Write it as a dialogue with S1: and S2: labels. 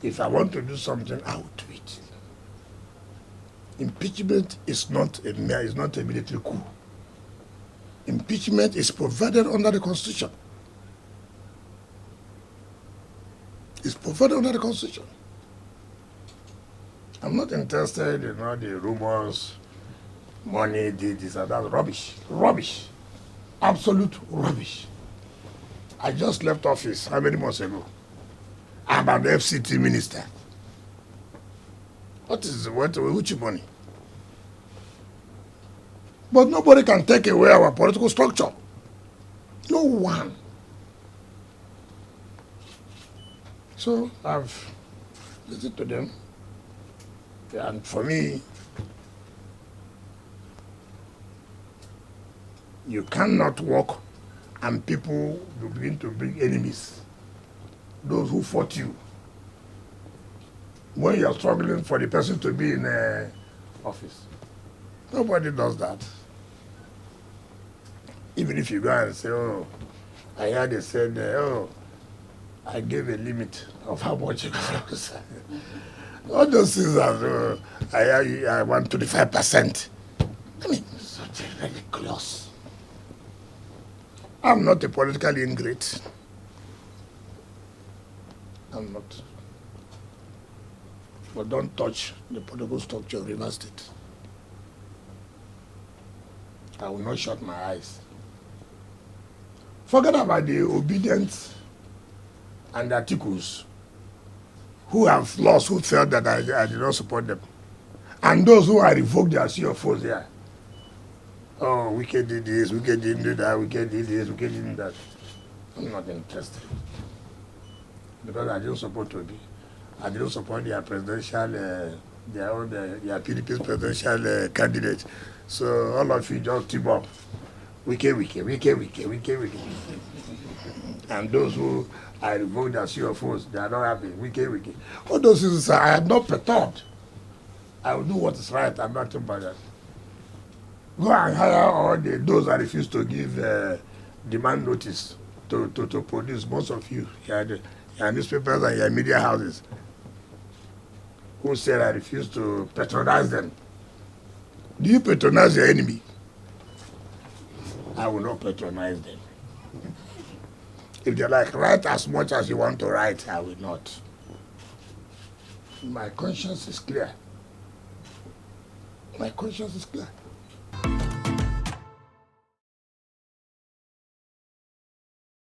S1: If I want to do something, I will do it. Impeachment is not a military coup. Impeachment is provided under the Constitution. It's provided under the Constitution. I'm not interested in all the rumors, money, this and that. Rubbish. Rubbish. Absolute rubbish. I just left office how many months ago? I'm an FCT minister. Which money? But nobody can take away our political structure. No one. So I've listened to them. And for me, you cannot work and people will begin to bring enemies. Those who fought you. When you're struggling for the person to be in office. Nobody does that. Even if you go and say, oh, I heard they said, oh, I gave a limit of how much you can say. All those things are, I want 25%. I mean, such a ridiculous. I'm not a political ingrate. I'm not. But don't touch the political structure of Rivers State. I will not shut my eyes. Forget about the obedient and the articles who have lost, who felt that I did not support them. And those who are revoked their CFOs there. Oh, Wike did this, Wike didn't do that, Wike did this, Wike didn't that. I'm not interested. Because I didn't support Obi. I didn't support their presidential, their PDP's presidential candidate. So all of you just team up. Wike. And those who I revoked their CFOs, they are not happy. Wike. All those things, I am not perturbed. I will do what is right. I'm not about that. Go and hire all those that refuse to give demand notice to produce. Most of you, your newspapers and your media houses, who said I refuse to patronize them. Do you patronize your enemy? I will not patronize them. If they like, write as much as you want to write, I will not. My conscience is clear. My conscience is clear.